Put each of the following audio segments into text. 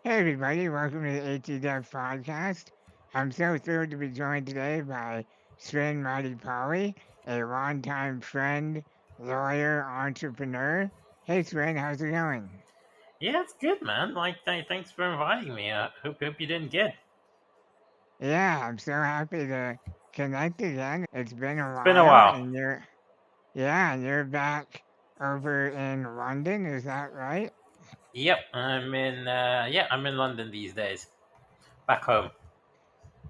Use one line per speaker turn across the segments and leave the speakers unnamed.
Hey everybody, welcome to the ATDev Podcast. I'm so thrilled to be joined today by Srin Madipalli, a longtime friend, lawyer, entrepreneur. Hey Srin, how's it going?
Yeah, it's good, man. Thanks for inviting me. Hope you didn't get.
Yeah, I'm so happy to connect again. It's been a
It's been a
while
while.
and you're back over in London, is that right?
Yep, I'm in London these days. Back home.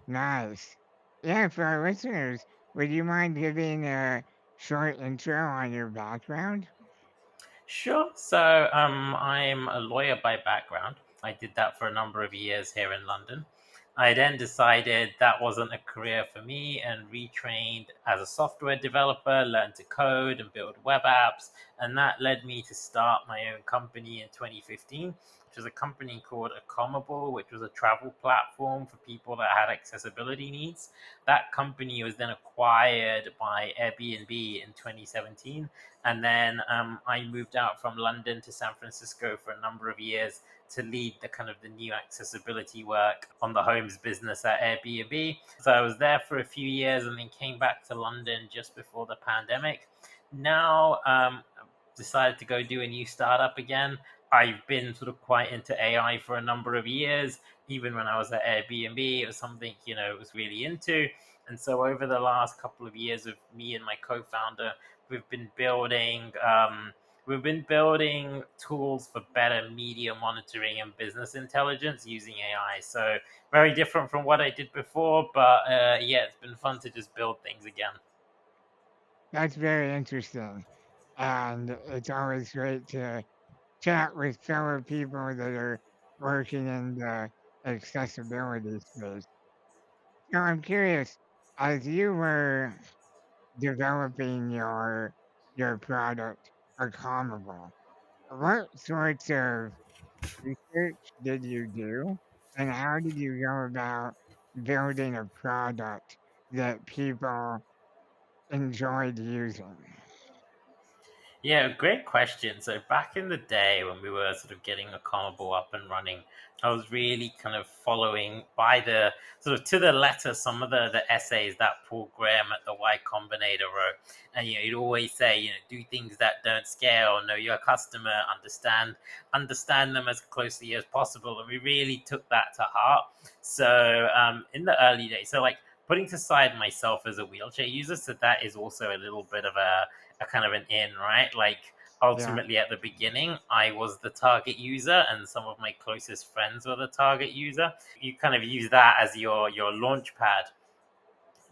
Nice. Yeah, for our listeners, would you mind giving a short intro on your background?
Sure. So, I'm a lawyer by background. I did that for a number of years here in London. I then decided that wasn't a career for me and retrained as a software developer, learned to code and build web apps. And that led me to start my own company in 2015, which was a company called Accomable, which was a travel platform for people that had accessibility needs. That company was then acquired by Airbnb in 2017, and then I moved out from London to San Francisco for a number of years to lead the kind of the new accessibility work on the homes business at Airbnb. So I was there for a few years and then came back to London just before the pandemic. Now decided to go do a new startup again. I've been sort of quite into AI for a number of years. Even when I was at Airbnb, it was something, it was really into. And so over the last couple of years of me and my co-founder, we've been building tools for better media monitoring and business intelligence using AI. So very different from what I did before, but yeah, it's been fun to just build things again.
That's very interesting. And it's always great to chat with fellow people that are working in the accessibility space. Now, I'm curious, as you were developing your product, Accomable, what sorts of research did you do, and how did you go about building a product that people enjoyed using?
Yeah, great question. So back in the day when we were sort of getting Accomable up and running, I was really kind of following by the sort of to the letter some of the essays that Paul Graham at the Y Combinator wrote. And he'd always say, do things that don't scale, know your customer, understand them as closely as possible. And we really took that to heart. So in the early days, so like putting aside myself as a wheelchair user, so that is also a little bit of a kind of an in, right? Like
Yeah,
ultimately at the beginning, I was the target user, and some of my closest friends were the target user. You kind of use that as your launch pad.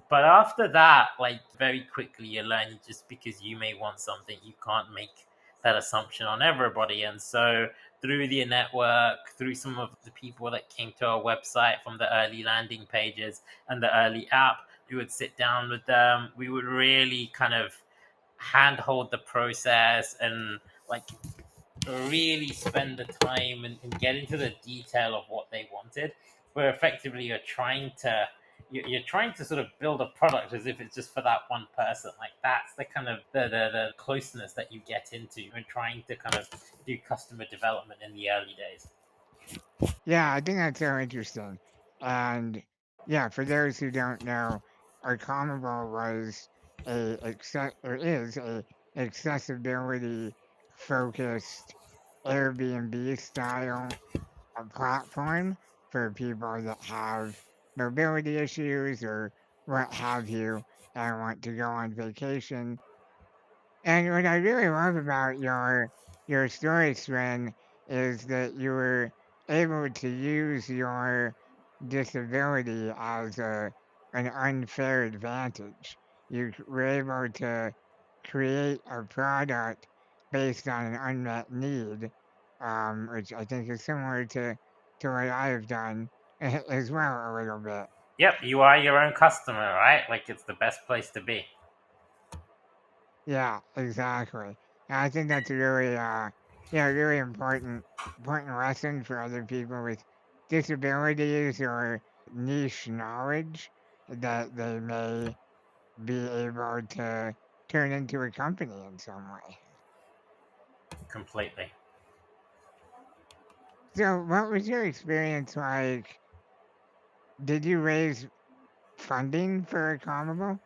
But after that, like very quickly, you learn just because you may want something, you can't make that assumption on everybody. And so through the network, through some of the people that came to our website from the early landing pages and the early app, we would sit down with them. We would really kind of handhold the process and like really spend the time and get into the detail of what they wanted. Where effectively you're trying to sort of build a product as if it's just for that one person. Like that's the kind of the closeness that you get into when trying to kind of do customer development in the early days.
yeah, I think that's so interesting. And yeah, for those who don't know, Accomable was or is a accessibility focused Airbnb style platform for people that have mobility issues or what have you and want to go on vacation. And what I really love about your story, Sven, is that you were able to use your disability as an unfair advantage. Were able to create a product based on an unmet need, which I think is similar to what I've done as well a little bit.
Yep, you are your own customer, right? Like it's the best place to be.
Yeah, exactly. And I think that's a really, really important lesson for other people with disabilities or niche knowledge that they may be able to turn into a company in some way.
Completely.
So, what was your experience like? Did you raise funding for Accomable?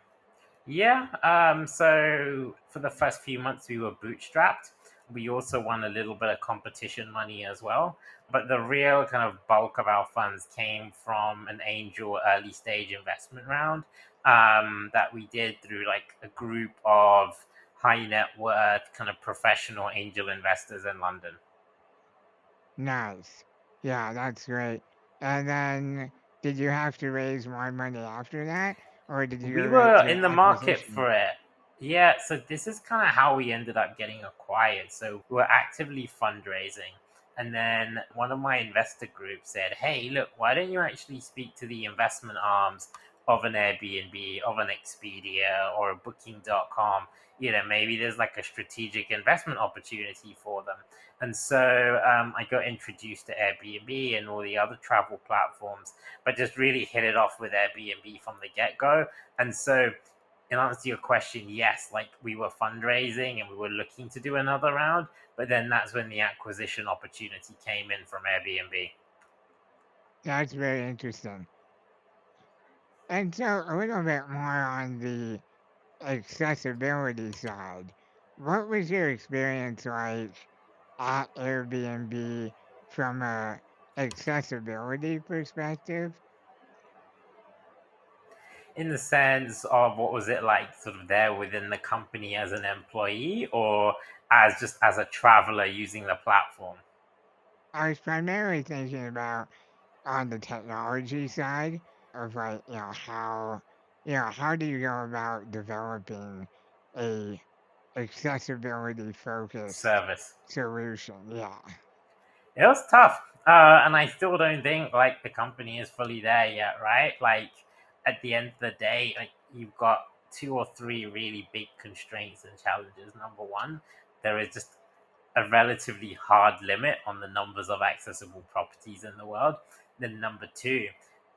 Yeah, so for the first few months we were bootstrapped. We also won a little bit of competition money as well. But the real kind of bulk of our funds came from an angel early stage investment round that we did through like a group of high net worth kind of professional angel investors in London.
Nice. Yeah, that's great. And then, did you have to raise more money after that, or did you go
We
right
were
to
in the market
acquisition?
for it. Yeah, so this is kind of how we ended up getting acquired. So we were actively fundraising. And then one of my investor groups said, hey, look, why don't you actually speak to the investment arms of an Airbnb, of an Expedia, or a Booking.com? Maybe there's like a strategic investment opportunity for them. And so I got introduced to Airbnb and all the other travel platforms, but just really hit it off with Airbnb from the get go. And so, in answer to your question, yes, like we were fundraising and we were looking to do another round, but then that's when the acquisition opportunity came in from Airbnb.
That's very interesting. And so, a little bit more on the accessibility side. What was your experience like at Airbnb from a accessibility perspective?
In the sense of what was it like, sort of there within the company as an employee, or as just as a traveler using the platform?
I was primarily thinking about on the technology side of like, how do you go about developing a accessibility focused
Service.
solution? Yeah.
It was tough, and I still don't think like the company is fully there yet, right? Like at the end of the day, like you've got two or three really big constraints and challenges. Number one, there is just a relatively hard limit on the numbers of accessible properties in the world. Then number two,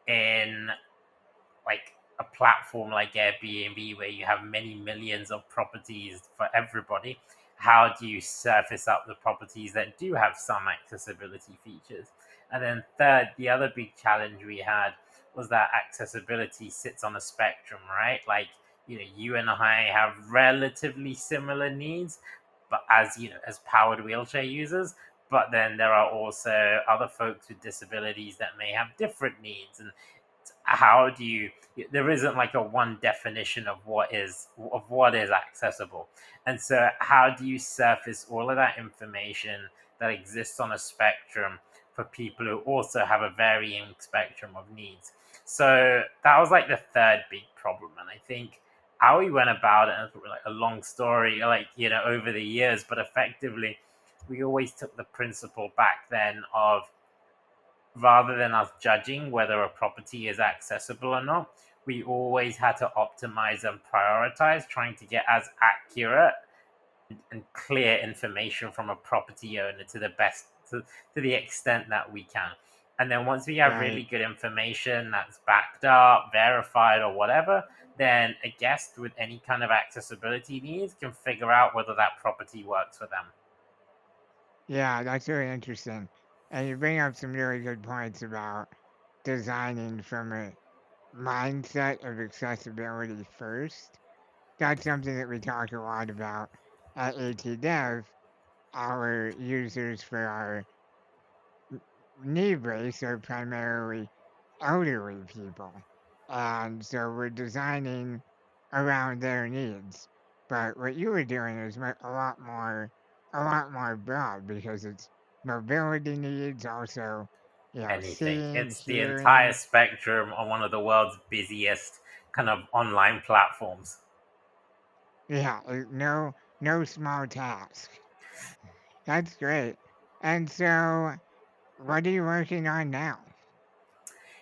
in like a platform like Airbnb where you have many millions of properties for everybody, how do you surface up the properties that do have some accessibility features? And then third, the other big challenge we had was that accessibility sits on a spectrum, right? Like, you and I have relatively similar needs, but as powered wheelchair users, but then there are also other folks with disabilities that may have different needs. And how do you there isn't like a one definition of what is accessible, and so how do you surface all of that information that exists on a spectrum for people who also have a varying spectrum of needs? So that was like the third big problem, and I think how we went about it, and it's like a long story, like over the years, but effectively we always took the principle back then of, rather than us judging whether a property is accessible or not, we always had to optimize and prioritize trying to get as accurate and clear information from a property owner to the extent that we can. And then once we have
Right.
really good information that's backed up, verified, or whatever, then a guest with any kind of accessibility needs can figure out whether that property works for them.
Yeah, that's very interesting. And you bring up some really good points about designing from a mindset of accessibility first. That's something that we talk a lot about at ATDev. Our users for our knee brace are primarily elderly people. And so we're designing around their needs. But what you were doing is a lot more broad because it's mobility needs, also,
Anything.
seeing,
It's the entire
hearing.
spectrum on one of the world's busiest kind of online platforms.
Yeah, no small task. That's great. And so, what are you working on now?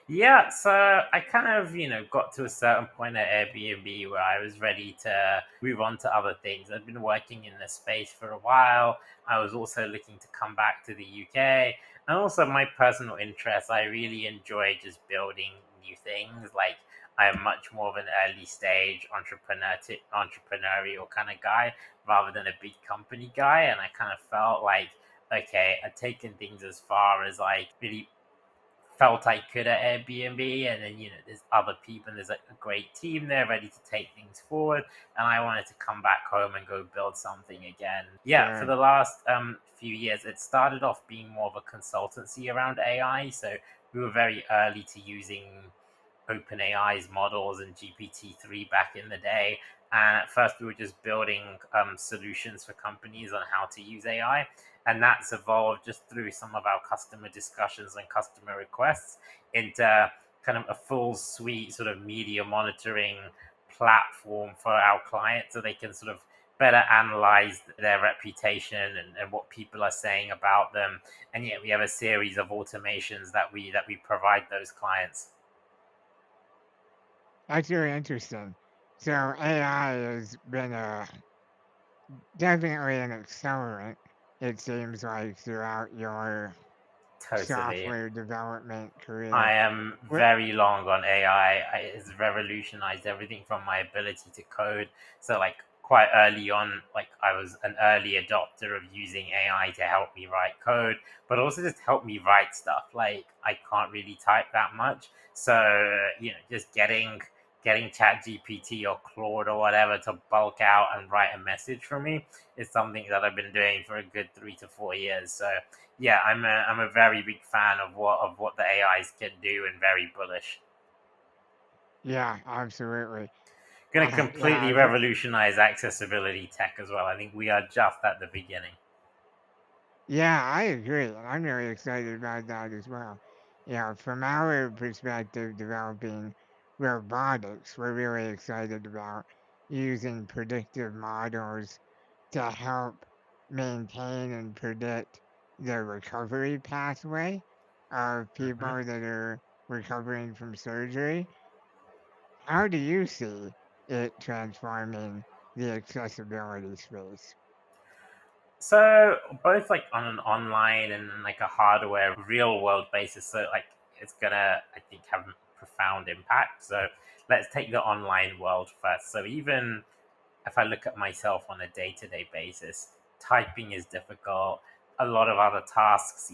Yeah, so I kind of, got to a certain point at Airbnb where I was ready to move on to other things. I've been working in this space for a while. I was also looking to come back to the UK. And also my personal interests, I really enjoy just building new things. Like I am much more of an early stage entrepreneurial kind of guy rather than a big company guy. And I kind of felt like okay, I'd taken things as far as I really felt I could at Airbnb, and then there's other people, and there's like a great team there ready to take things forward, and I wanted to come back home and go build something again. Yeah, for
Sure.
the last few years, it started off being more of a consultancy around AI, so we were very early to using OpenAI's models and GPT-3 back in the day. And at first, we were just building solutions for companies on how to use AI. And that's evolved just through some of our customer discussions and customer requests into kind of a full suite sort of media monitoring platform for our clients so they can sort of better analyze their reputation and what people are saying about them. And yet we have a series of automations that we provide those clients.
That's very interesting. So AI has been definitely an accelerant, it seems like, throughout your
Totally.
software development
I
career.
am
What?
very long on AI. It's revolutionized everything from my ability to code. So, like, quite early on, like, I was an early adopter of using AI to help me write code, but also just help me write stuff. Like, I can't really type that much. So, just getting ChatGPT or Claude or whatever to bulk out and write a message for me is something that I've been doing for a good 3 to 4 years. So, yeah, I'm a very big fan of what the AIs can do, and very bullish.
Yeah, absolutely.
Going to completely
Yeah,
revolutionize accessibility tech as well. I think we are just at the beginning.
yeah, I agree. And I'm really excited about that as well. From our perspective, developing robotics, we're really excited about using predictive models to help maintain and predict the recovery pathway of
Hmm.
people that are recovering from surgery. How do you see it transforming the accessibility space?
So both like on an online and like a hardware real world basis. So like it's gonna, I think, have a profound impact. So let's take the online world first. So even if I look at myself on a day to day basis, typing is difficult. A lot of other tasks,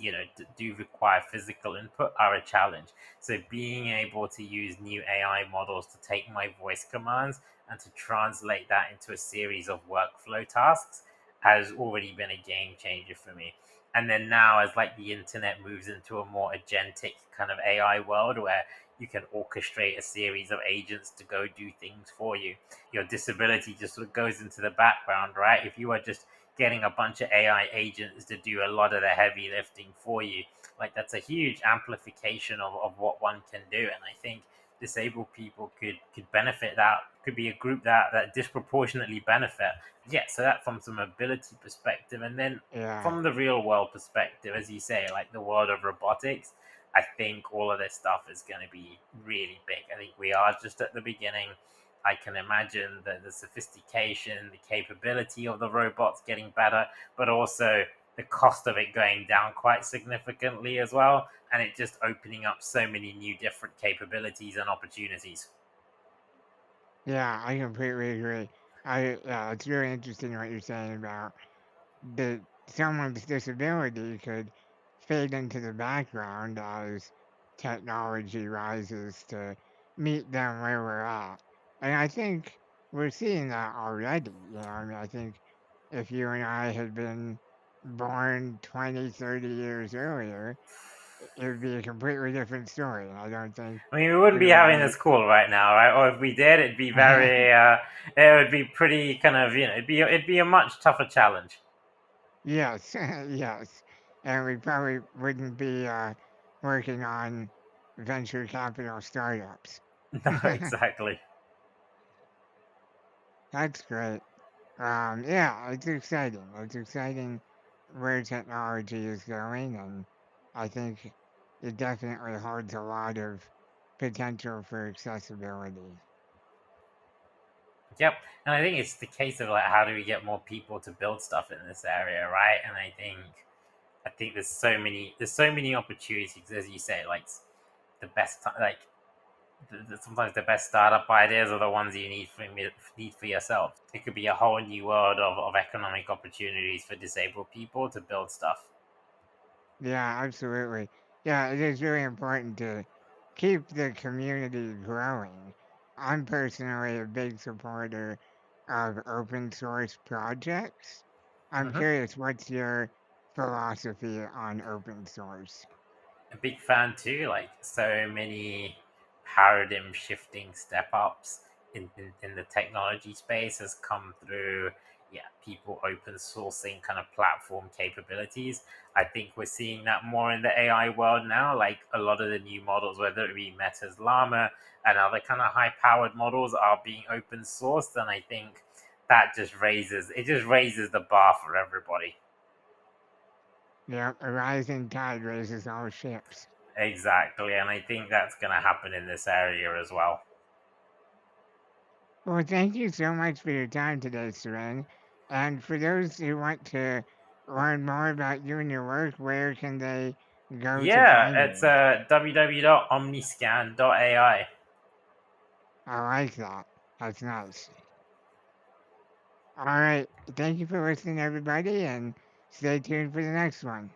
do require physical input, are a challenge. So being able to use new AI models to take my voice commands and to translate that into a series of workflow tasks has already been a game changer for me. And then now, as like the internet moves into a more agentic kind of AI world where you can orchestrate a series of agents to go do things for you, your disability just sort of goes into the background, right? If you are just getting a bunch of AI agents to do a lot of the heavy lifting for you, like that's a huge amplification of what one can do. And I think disabled people could benefit, that could be a group that disproportionately benefit. Yeah, so that from some mobility perspective, and then
Yeah.
from the real world perspective, as you say, like the world of robotics, I think all of this stuff is going to be really big. I think we are just at the beginning. I can imagine the sophistication, the capability of the robots getting better, but also the cost of it going down quite significantly as well, and it just opening up so many new different capabilities and opportunities.
Yeah, I completely agree. Yeah, it's really interesting what you're saying about that someone's disability could fade into the background as technology rises to meet them where we're at. And I think we're seeing that already. I mean, I think if you and I had been born 20, 30 years earlier, it would be a completely different story. And I don't think
I mean, we wouldn't
we
be
would
having
be.
this call right now, right? Or if we did, it'd be very, it would be pretty kind of, it'd be a much tougher challenge.
Yes, yes. And we probably wouldn't be working on venture capital startups.
No, exactly.
That's great. Yeah, it's exciting. It's exciting where technology is going, and I think it definitely holds a lot of potential for accessibility.
Yep, and I think it's the case of like how do we get more people to build stuff in this area, right? And I think there's so many opportunities, as you say, like the best like sometimes the best startup ideas are the ones you need for yourself. It could be a whole new world of economic opportunities for disabled people to build stuff.
Yeah, absolutely. Yeah, it is really important to keep the community growing. I'm personally a big supporter of open source projects. I'm
Hmm.
curious, what's your philosophy on open source?
A big fan too. Like so many paradigm shifting step ups in the technology space has come through. Yeah, people open sourcing kind of platform capabilities. I think we're seeing that more in the AI world now. Like a lot of the new models, whether it be Meta's Llama and other kind of high powered models, are being open sourced, and I think that just raises the bar for everybody.
Yeah, a rising tide raises all ships.
Exactly, and I think that's going to happen in this area as well.
Well, thank you so much for your time today, Seren. And for those who want to learn more about you and your work, where can they go to
Yeah,
find
it's
you?
www.omniscan.ai.
I like that. That's nice. All right. Thank you for listening, everybody, and stay tuned for the next one.